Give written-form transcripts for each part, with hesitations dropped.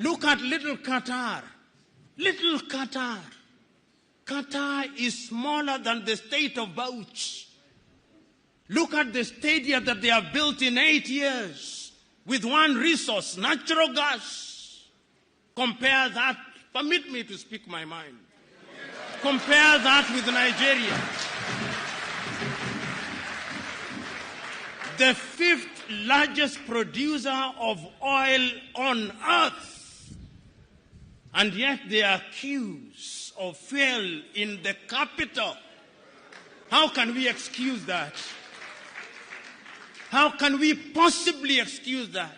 Look at little Qatar. Little Qatar. Qatar is smaller than the state of Bauchi. Look at the stadium that they have built in 8 years with one resource, natural gas. Compare that, permit me to speak my mind. Compare that with Nigeria. The 5th largest producer of oil on earth. And yet they are accused of fuel in the capital. How can we excuse that? How can we possibly excuse that?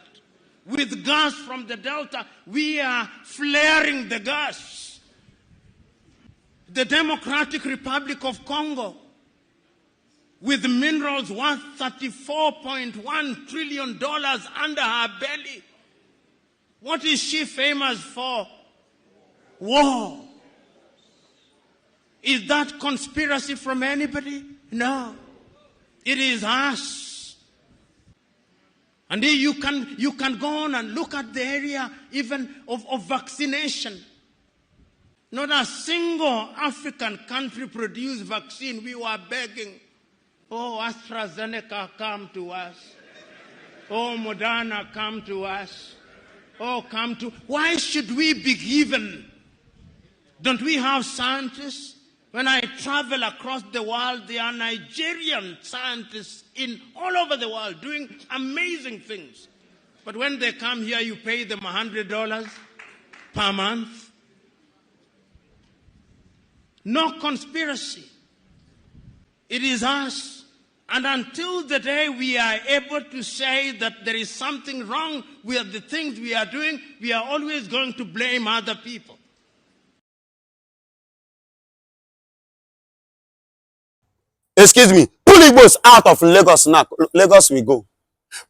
With gas from the Delta, we are flaring the gas. The Democratic Republic of Congo, with minerals worth $34.1 trillion under her belly. What is she famous for? War. Is that conspiracy from anybody? No. It is us. And then you can go on and look at the area even of vaccination. Not a single African country produced vaccine. We were begging. Oh, AstraZeneca, come to us. Oh, Moderna, come to us. Oh, come to... Why should we be given? Don't we have scientists? When I travel across the world, there are Nigerian scientists all over the world doing amazing things. But when they come here, you pay them $100 per month. No conspiracy. It is us. And until the day we are able to say that there is something wrong with the things we are doing, we are always going to blame other people. Excuse me, pull Igbos out of Lagos now. Lagos we go.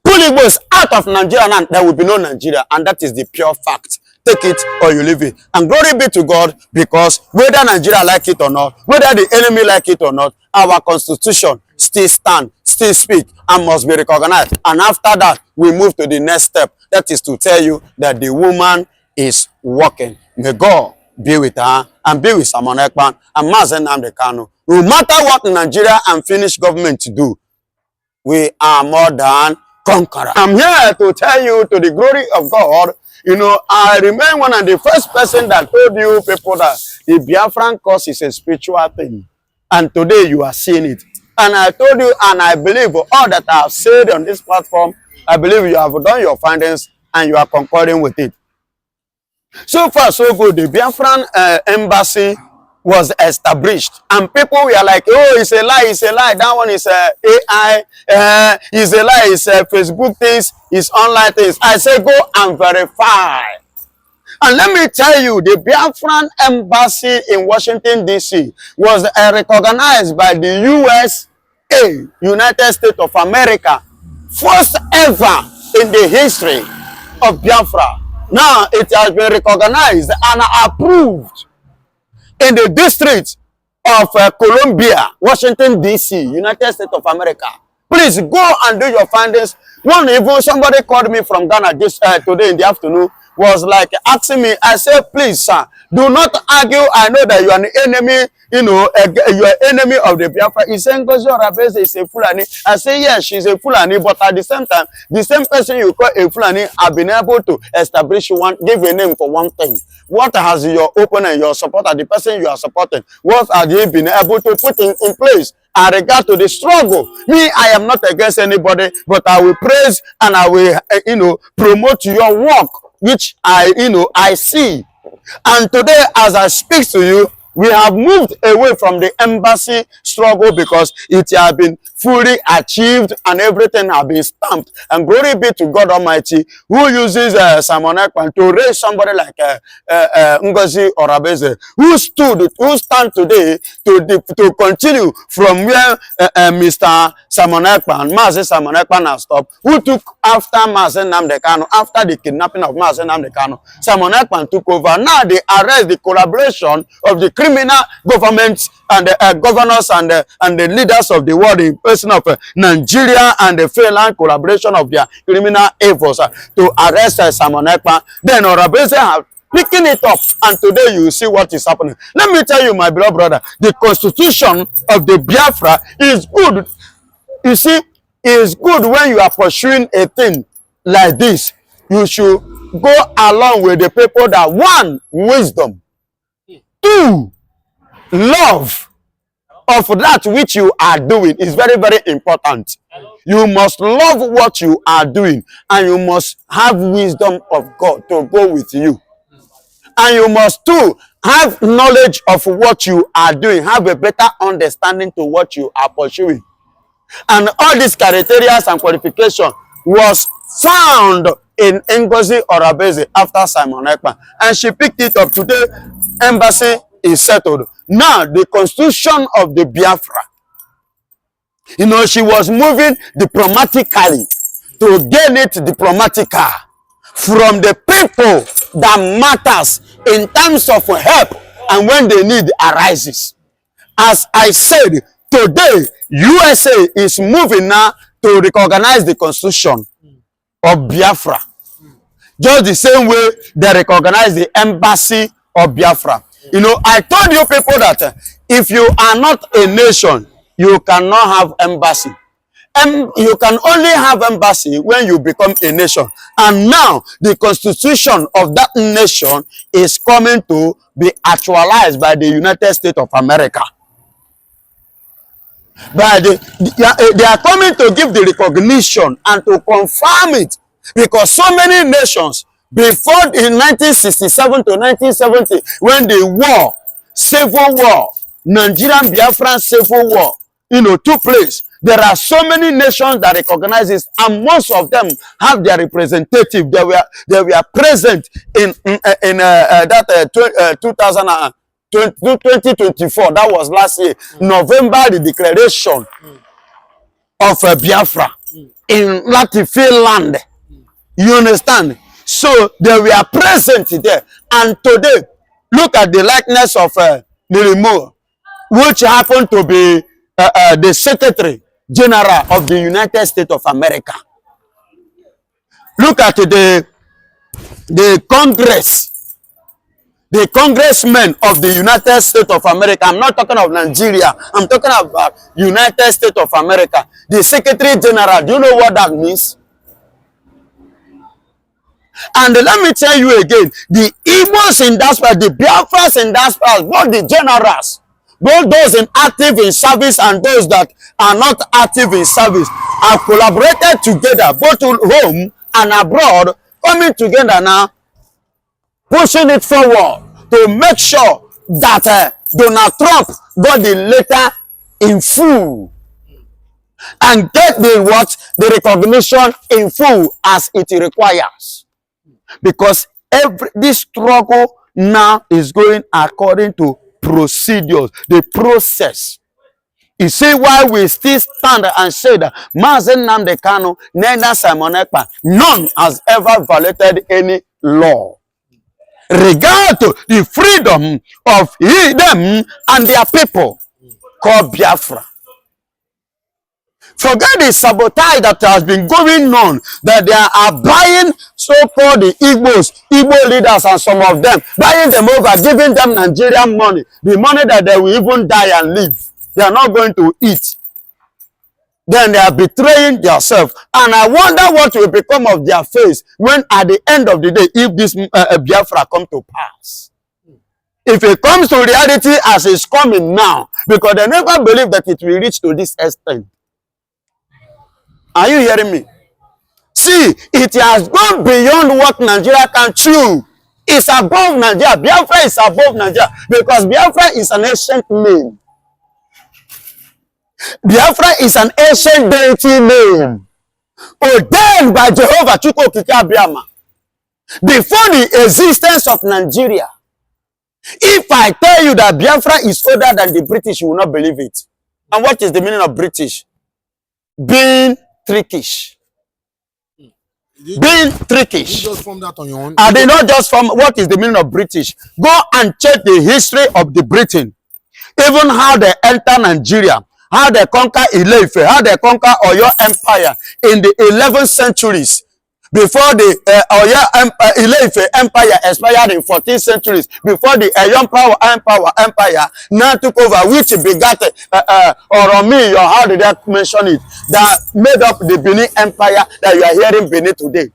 Pull Igbos out of Nigeria now. There will be no Nigeria. And that is the pure fact. Take it or you leave it. And glory be to God, because whether Nigeria like it or not, whether the enemy like it or not, our constitution still stand, still speak, and must be recognized. And after that, we move to the next step. That is to tell you that the woman is working. May God be with her and be with Simon Ekpan and Mazen Namdekano. No matter what Nigeria and Finnish government do, we are more than conquerors. I'm here to tell you, to the glory of God, you know, I remain one of the first person that told you people that the Biafran cause is a spiritual thing. And today you are seeing it. And I told you, and I believe all that I have said on this platform, I believe you have done your findings and you are concurring with it. So far, so good. The Biafran embassy was established, and people were like, oh, it's a lie, it's a lie, that one is AI, it's a lie, it's Facebook things, it's online things. I say go and verify. And let me tell you, the Biafran embassy in Washington, D.C. was recognized by the USA, United States of America, first ever in the history of Biafra. Now it has been recognized and approved in the district of Columbia, Washington, D.C., United States of America. Please go and do your findings. Somebody called me from Ghana today in the afternoon, was like asking me, I said, please, sir, do not argue. I know that you are an enemy, you know, you are enemy of the Biafra. He said, Ngozi Orabeze is a Fulani. I say, yes, she's a Fulani, but at the same time, the same person you call a Fulani have been able to establish one, give a name for one thing. What has your opponent, your supporter, the person you are supporting, what have they been able to put in place? In regard to the struggle, me, I am not against anybody, but I will praise and I will, you know, promote your work, which I see. And today, as I speak to you, we have moved away from the embassy struggle because it has been fully achieved and everything has been stamped. And glory be to God Almighty, who uses Simon Ekpan to raise somebody like Ngozi Orabeze, who stand today to continue from where Mr. Simon Ekpan, Mazi Simon Ekpan has stopped, who took after Mazi Namdekano, after the kidnapping of Mazi Namdekano. Simon Ekpan took over. Now they arrest the collaboration of the criminal governments and governors and the leaders of the world in person of Nigeria and the failed collaboration of their criminal efforts to arrest Simon Ekpa. Then Orabese have picking it up, and today you see what is happening. Let me tell you, my beloved brother, the constitution of the Biafra is good. You see, it's good when you are pursuing a thing like this. You should go along with the people that, one, wisdom, two, love of that which you are doing is very, very important. You must love what you are doing, and you must have wisdom of God to go with you. And you must too have knowledge of what you are doing, have a better understanding to what you are pursuing. And all these criteria and qualification was found in Ngozi Orabese after Simon Ekpa. And she picked it up. Today, embassy is settled. Now, the constitution of the Biafra. You know, she was moving diplomatically to gain it diplomatically from the people that matters in terms of help and when the need arises. As I said, today, USA is moving now to recognize the constitution of Biafra. Just the same way they recognize the embassy of Biafra. You know, I told you people that if you are not a nation, you cannot have embassy. You can only have embassy when you become a nation. And now, the constitution of that nation is coming to be actualized by the United States of America. But they are coming to give the recognition and to confirm it. Because so many nations, before in 1967 to 1970, when the war, civil war, Nigerian Biafran civil war, you know, took place, there are so many nations that recognize this, and most of them have their representative. They were present in 2024. That was last year, November, the declaration of Biafra in Latvia land. You understand? So they were present there, and today, look at the likeness of Nirimo, which happened to be the Secretary General of the United States of America. Look at the Congress, the congressmen of the United States of America. I'm not talking of Nigeria. I'm talking about United States of America. The Secretary General. Do you know what that means? And let me tell you again, the Igbos in diaspora, the Biafras in diaspora, both the generals, both those in active in service and those that are not active in service, have collaborated together, both at home and abroad, coming together now, pushing it forward to make sure that Donald Trump got the letter in full and get the recognition in full as it requires. Because this struggle now is going according to procedures, the process. You see why we still stand and say that Mazen Nnamdi Kanu, neither Simon Ekpa, none has ever violated any law. Regard to the freedom of them and their people called Biafra. Forget the sabotage that has been going on, that they are buying so-called the Igbo leaders and some of them, buying them over, giving them Nigerian money, the money that they will even die and live. They are not going to eat. Then they are betraying themselves. And I wonder what will become of their face when at the end of the day, if this Biafra come to pass. If it comes to reality as it's coming now, because they never believe that it will reach to this extent. Are you hearing me? See, it has gone beyond what Nigeria can chew. It's above Nigeria. Biafra is above Nigeria because Biafra is an ancient name. Biafra is an ancient deity name ordained by Jehovah Chukwu Okike Abiama before the existence of Nigeria. If I tell you that Biafra is older than the British, you will not believe it. And what is the meaning of British? Being trickish. being trickish. You just form that on your own. I did not just form. What is the meaning of British? Go and check the history of the Britain. Even how they enter Nigeria, how they conquer Ile-Ife, how they conquer Oyo Empire in the 11th centuries. Before the Ile-Ife Empire expired in 14th centuries, before the Oyo Empire now took over, which begat Oromi, or how did I mention it, that made up the Benin Empire that you are hearing Benin today.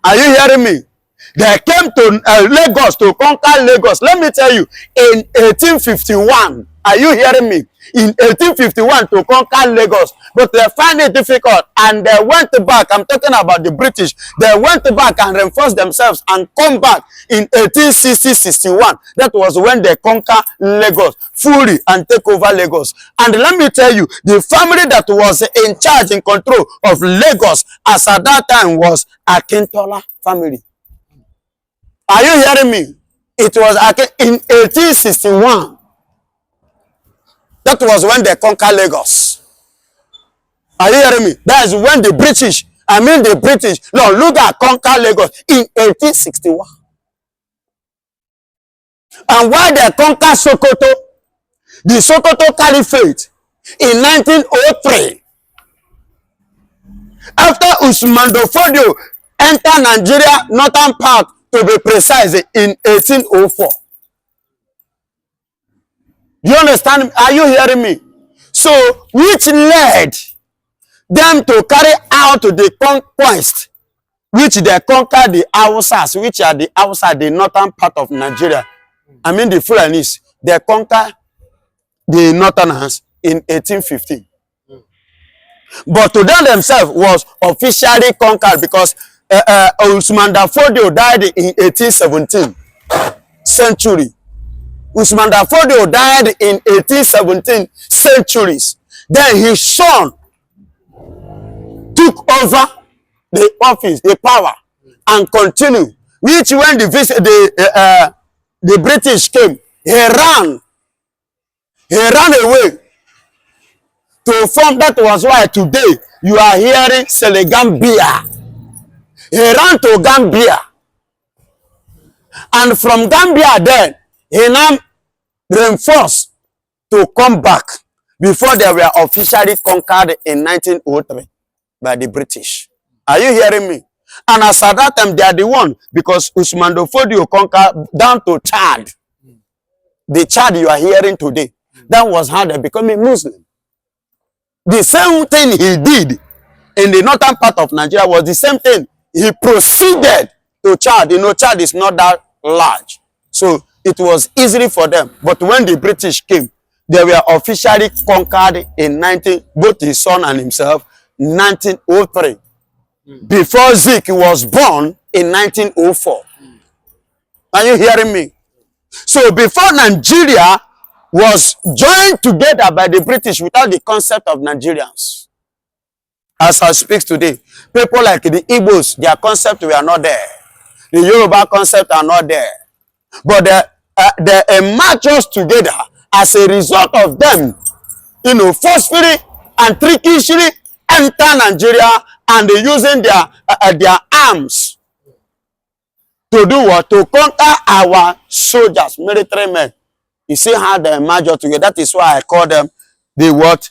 Are you hearing me? They came to Lagos to conquer Lagos. Let me tell you, in 1851, are you hearing me? In 1851 to conquer Lagos, but they find it difficult and they went back. I'm talking about the British. They went back and reinforced themselves and come back in 1860-61. That was when they conquer Lagos fully and take over Lagos. And let me tell you, the family that was in charge, in control of Lagos as at that time was Akintola family. Are you hearing me? It was in 1861. That was when they conquered Lagos. Are you hearing me? That is when the British, look at conquer Lagos in 1861. And while they conquer Sokoto, the Sokoto Caliphate in 1903, after Usman Fodio entered Nigeria, northern part, to be precise, in 1804. You understand? Are you hearing me? So, which led them to carry out the conquest, which they conquered the Hausas, which are the Hausa, the northern part of Nigeria. I mean the Fulanis. They conquered the northerners in 1815. But to them themselves was officially conquered because Usman Fodio died in 1817 century. Usman Fodio died in 1817 centuries. Then his son took over the office, the power, and continued. Which when the British came, he ran away to form. That was why today you are hearing Senegambia. He ran to Gambia, and from Gambia then he now reinforced to come back before they were officially conquered in 1903 by the British. Are you hearing me? And as at that time, they are the one, because Usman Fodio conquered down to Chad. The Chad you are hearing today, that was how they became a Muslim. The same thing he did in the northern part of Nigeria was the same thing. He proceeded to Chad. You know, Chad is not that large. So it was easy for them. But when the British came, they were officially conquered in both his son and himself, 1903. Before Zeke was born in 1904. Are you hearing me? So before Nigeria was joined together by the British without the concept of Nigerians. As I speak today, people like the Igbos, their concept were not there. The Yoruba concept are not there. But they emerged us together as a result of them, forcefully and trickishly enter Nigeria and they using their arms to do what? To conquer our soldiers, military men. You see how they emerge us together. That is why I call them the what?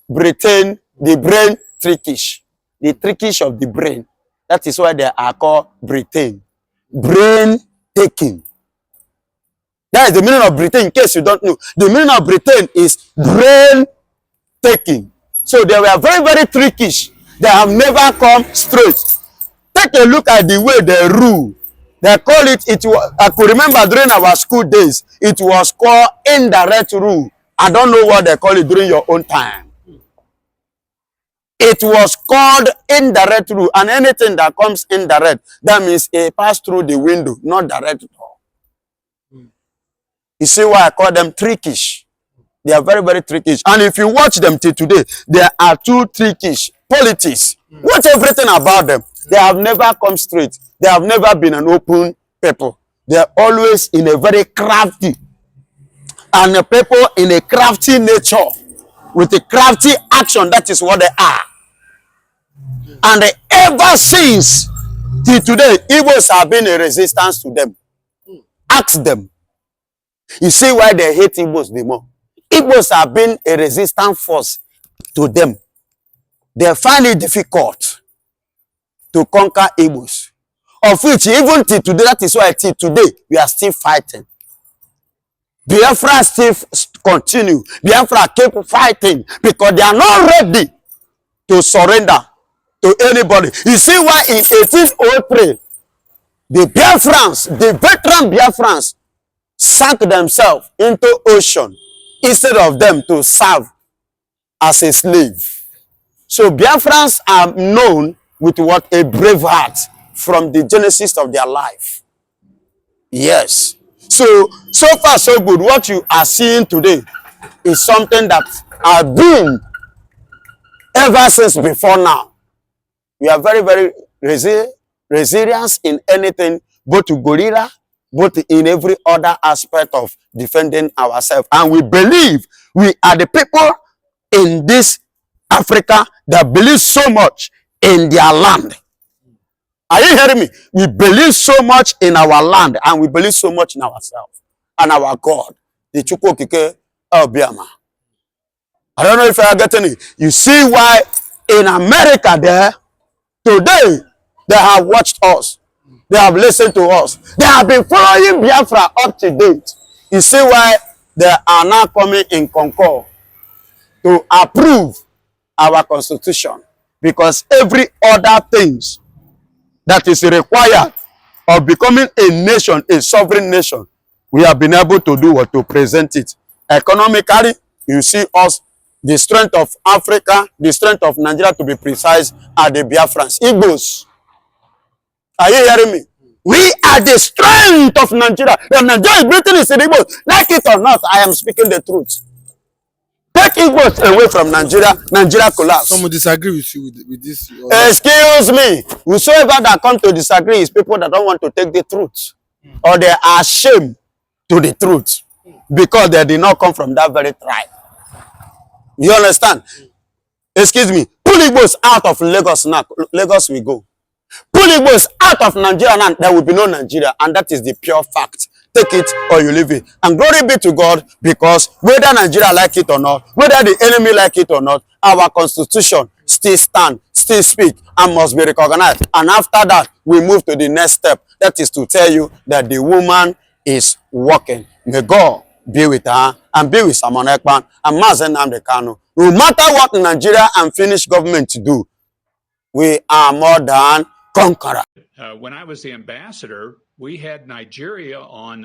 Britain, the brain trickish. The trickish of the brain. That is why they are called Britain. Brain taking. That is the meaning of Britain, in case you don't know. The meaning of Britain is brain taking. So they were very, very trickish. They have never come straight. Take a look at the way they rule. They call it, I could remember during our school days, it was called indirect rule. I don't know what they call it during your own time. It was called indirect rule, and anything that comes indirect, that means it passed through the window, not direct at all. You see why I call them trickish? They are very, very trickish. And if you watch them till today, there are two trickish politics. Watch everything about them. They have never come straight. They have never been an open people. They are always in a very crafty, and a people in a crafty nature, with a crafty action. That is what they are. And ever since till today, Igbos have been a resistance to them. Ask them. You see why they hate Igbos the more. Igbos have been a resistant force to them. They find it difficult to conquer Igbos. Of which, even till today, that is why till today, we are still fighting. Biafra still continue. Biafra keep fighting because they are not ready to surrender to anybody. You see why in 1803, the Biafrans, the veteran Biafrans, sank themselves into ocean instead of them to serve as a slave. So Biafrans are known with what? A brave heart from the genesis of their life. Yes. So far so good. What you are seeing today is something that has been ever since before now. We are very, very resilient in anything, both to gorilla, both in every other aspect of defending ourselves. And we believe we are the people in this Africa that believe so much in their land. Are you hearing me? We believe so much in our land and we believe so much in ourselves and our God. The Chukwokike Obiama. I don't know if you are getting it. You see why in America there, today, they have watched us. They have listened to us. They have been following Biafra up to date. You see why they are now coming in concord to approve our constitution. Because every other things that is required of becoming a nation, a sovereign nation, we have been able to do what? To present it. Economically, you see us, the strength of Africa, the strength of Nigeria, to be precise, are the Biafrans. Igbos. Are you hearing me? We are the strength of Nigeria. The Nigeria is Britain is in Igbos. Like it or not, I am speaking the truth. Take Igbos away from Nigeria, Nigeria collapse. Some will disagree with you with this. Excuse me. Whosoever that come to disagree is people that don't want to take the truth. Or they are ashamed to the truth. Because they did not come from that very tribe. You understand? Excuse me. Pull Igbos out of Lagos now. Lagos we go. Pull Igbos out of Nigeria now. There will be no Nigeria. And that is the pure fact. Take it or you leave it. And glory be to God, because whether Nigeria like it or not, whether the enemy like it or not, our constitution still stand, still speak, and must be recognized. And after that, we move to the next step. That is to tell you that the woman is working. May God be with her and be with Simon Ekpan and Mazen Namdekano. No matter what Nigeria and Finnish government do, we are more than conquerors. When I was the ambassador, we had Nigeria on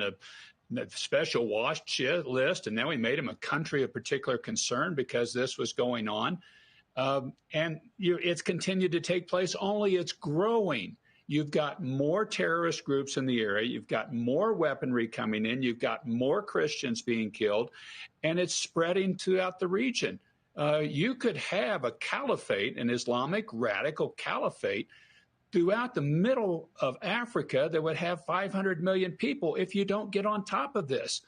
the special watch list, and then we made them a country of particular concern because this was going on. It's continued to take place, only it's growing. You've got more terrorist groups in the area. You've got more weaponry coming in. You've got more Christians being killed, and it's spreading throughout the region. You could have a caliphate, an Islamic radical caliphate, throughout the middle of Africa that would have 500 million people if you don't get on top of this.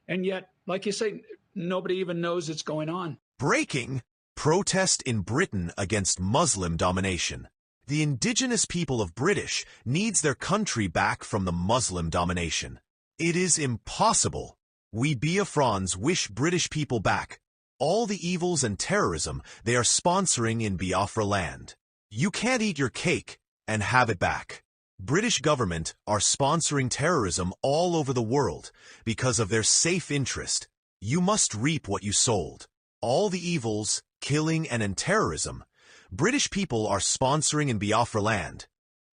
And yet, like you say, nobody even knows it's going on. Breaking: protest in Britain against Muslim domination. The indigenous people of British needs their country back from the Muslim domination. It is impossible. We Biafrans wish British people back. All the evils and terrorism they are sponsoring in Biafra land. You can't eat your cake and have it back. British government are sponsoring terrorism all over the world because of their safe interest. You must reap what you sowed. All the evils, killing and terrorism, British people are sponsoring in Biafra land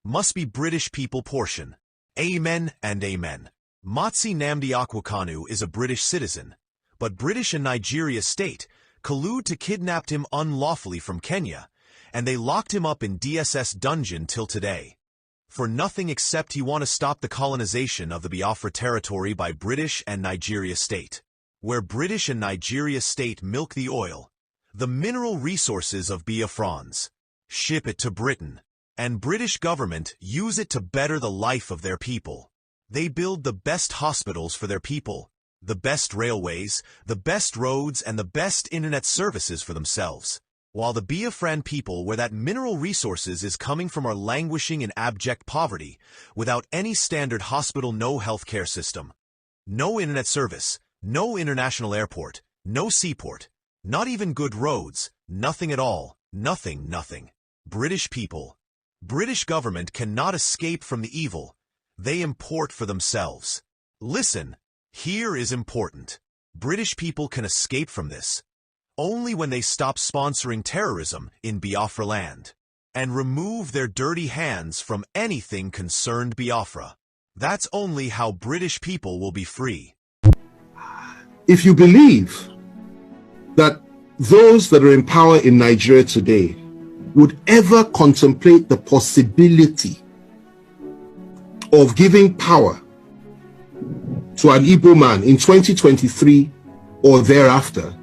must be British people portion. Amen and amen. Motsi Nnamdi Akwakanu is a British citizen, but British and Nigeria state collude to kidnap him unlawfully from Kenya, and they locked him up in DSS dungeon till today. For nothing except he want to stop the colonization of the Biafra territory by British and Nigeria state, where British and Nigeria state milk the oil, the mineral resources of Biafrans, ship it to Britain, and British government use it to better the life of their people. They build the best hospitals for their people, the best railways, the best roads, and the best internet services for themselves, while the Biafran people, where that mineral resources is coming from, are languishing in abject poverty, without any standard hospital, no healthcare system, no internet service, no international airport, no seaport, not even good roads, nothing at all, nothing. British people. British government cannot escape from the evil they import for themselves. Listen, here is important. British people can escape from this only when they stop sponsoring terrorism in Biafra land and remove their dirty hands from anything concerned Biafra. That's only how British people will be free. If you believe that those that are in power in Nigeria today would ever contemplate the possibility of giving power to an Igbo man in 2023 or thereafter,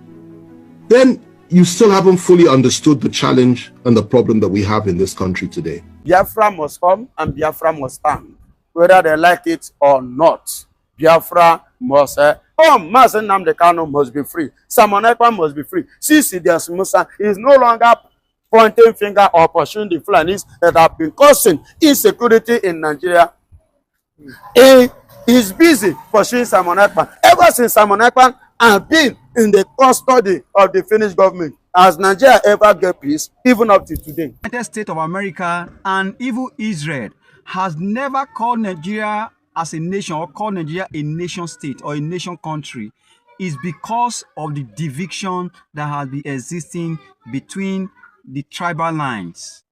then you still haven't fully understood the challenge and the problem that we have in this country today. Biafra must come and Biafra must stand, whether they like it or not. Biafra must Mazen Namdekano must be free. Simon Ekpa must be free. Sisi Dias Musa is no longer pointing finger or pursuing the Fulanis that have been causing insecurity in Nigeria. He is busy pursuing Simon Ekpa. Ever since Simon Ekpa has been in the custody of the Finnish government, has Nigeria ever get peace, even up to today? The United States of America and even Israel has never called Nigeria as a nation or called Nigeria a nation state or a nation country. Is because of the division that has been existing between the tribal lines.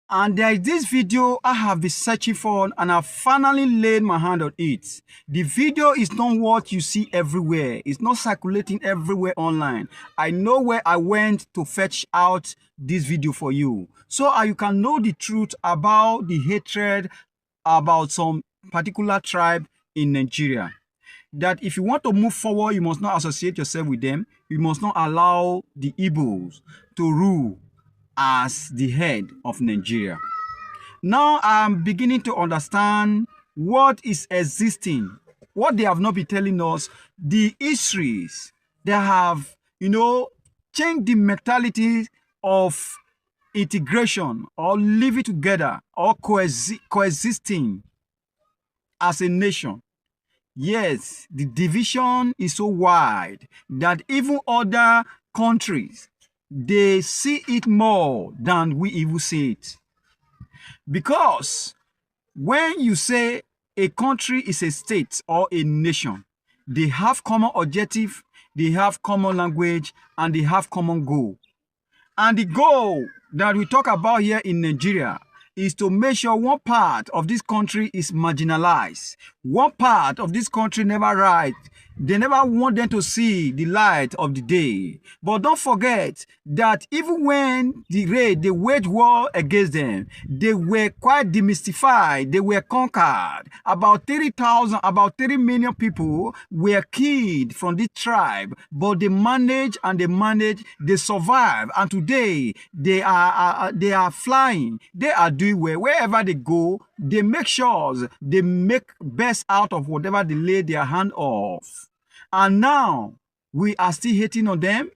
And there is this video I have been searching for, and I finally laid my hand on it. The video is not what you see everywhere. It's not circulating everywhere online. I know where I went to fetch out this video for you, so you can know the truth about the hatred about some particular tribe in Nigeria. That if you want to move forward, you must not associate yourself with them. You must not allow the Igbos to rule as the head of Nigeria. Now I'm beginning to understand what is existing, what they have not been telling us, the histories that have, changed the mentality of integration or living together or coexisting as a nation. Yes, the division is so wide that even other countries, they see it more than we even see it. Because when you say a country is a state or a nation, they have common objective, they have common language, and they have common goal. And the goal that we talk about here in Nigeria is to make sure one part of this country is marginalized. One part of this country never rise. They never want them to see the light of the day. But don't forget that even when they waged war against them, they were quite demystified. They were conquered. About 30 million people were killed from this tribe. But they managed, they survived. And today, they are flying. They are doing well. Wherever they go, they make sure they make best out of whatever they lay their hand off. And now we are still hating on them,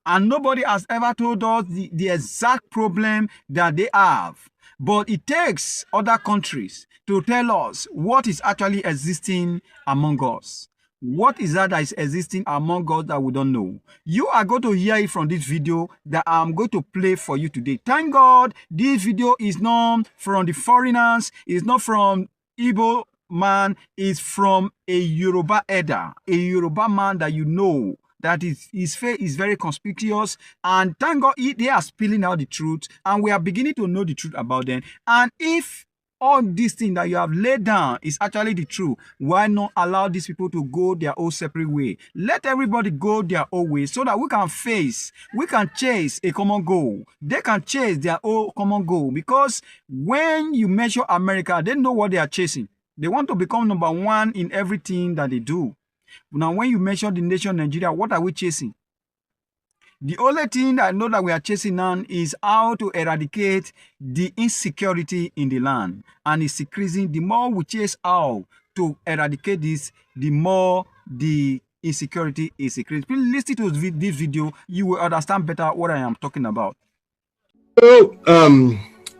and nobody has ever told us the exact problem that they have. But it takes other countries to tell us what is actually existing among us. What is that is existing among us that we don't know? You are going to hear it from this video that I'm going to play for you today. Thank God this video is not from the foreigners, it's not from Igbo man, is from a Yoruba elder, a Yoruba man that that his face is very conspicuous, and thank God they are spilling out the truth, and we are beginning to know the truth about them. And if all these things that you have laid down is actually the truth, why not allow these people to go their own separate way? Let everybody go their own way so that we can chase a common goal. They can chase their own common goal, because when you measure America, they know what they are chasing. They want to become number one in everything that they do. Now, when you measure the nation Nigeria, what are we chasing? The only thing I know that we are chasing now is how to eradicate the insecurity in the land. And it's increasing. The more we chase how to eradicate this, the more the insecurity is a crime. Please listen to this video. You will understand better what I am talking about. So,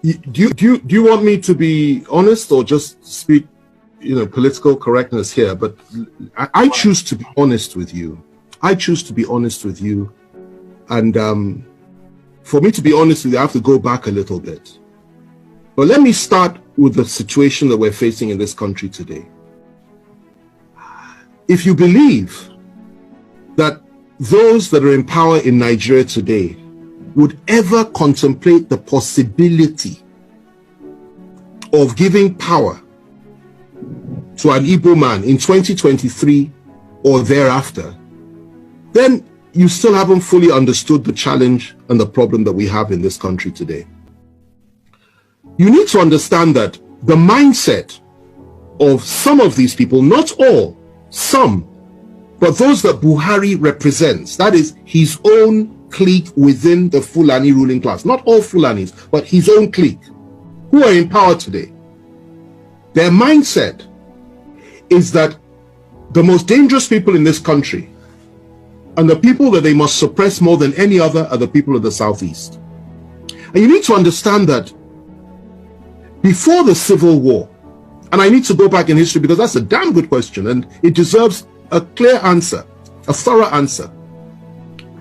do you want me to be honest or just speak, political correctness here? But I choose to be honest with you. I choose to be honest with you. And for me to be honest with you, I have to go back a little bit. But let me start with the situation that we're facing in this country today. If you believe that those that are in power in Nigeria today would ever contemplate the possibility of giving power to an Igbo man in 2023 or thereafter, then you still haven't fully understood the challenge and the problem that we have in this country today. You need to understand that the mindset of some of these people, not all, some, but those that Buhari represents, that is his own clique within the Fulani ruling class, not all Fulanis, but his own clique, who are in power today. Their mindset is that the most dangerous people in this country and the people that they must suppress more than any other are the people of the Southeast. And you need to understand that before the Civil War, and I need to go back in history because that's a damn good question and it deserves a clear answer, a thorough answer.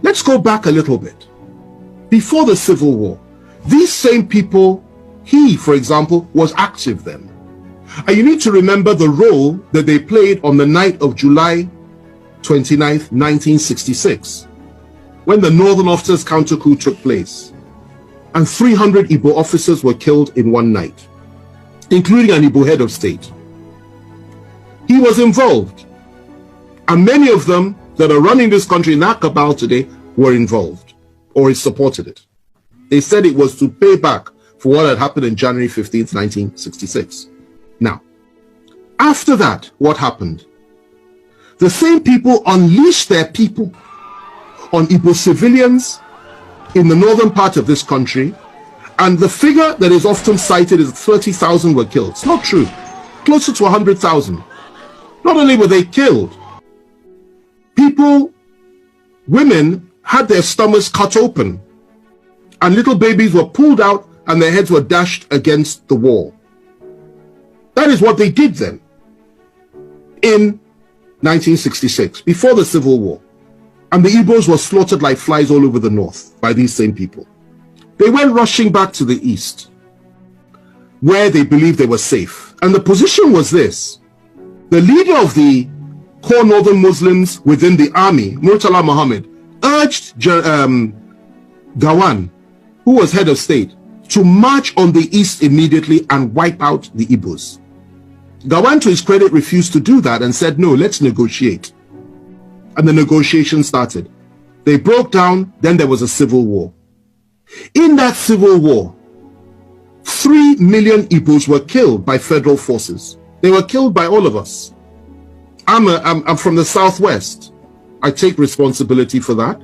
Let's go back a little bit. Before the Civil War, these same people, he, for example, was active then. And you need to remember the role that they played on the night of July 29th, 1966, when the Northern Officers counter coup took place. And 300 Igbo officers were killed in one night, including an Igbo head of state. He was involved. And many of them that are running this country in that cabal today were involved or he supported it. They said it was to pay back for what had happened in January 15th, 1966. Now, after that, what happened? The same people unleashed their people on Igbo civilians in the northern part of this country, and the figure that is often cited is 30,000 were killed. It's not true. Closer to 100,000. Not only were they killed, people, women had their stomachs cut open, and little babies were pulled out and their heads were dashed against the wall. That is what they did then in 1966, before the Civil War. And the Igbos were slaughtered like flies all over the north by these same people. They went rushing back to the east, where they believed they were safe. And the position was this: the leader of the core northern Muslims within the army, Murtala Muhammad, urged Gawan, who was head of state, to march on the east immediately and wipe out the Igbos. Gawan, to his credit, refused to do that and said, no, let's negotiate. And the negotiation started. They broke down, then there was a civil war. In that civil war, 3 million Igbos were killed by federal forces. They were killed by all of us. I'm from the Southwest. I take responsibility for that.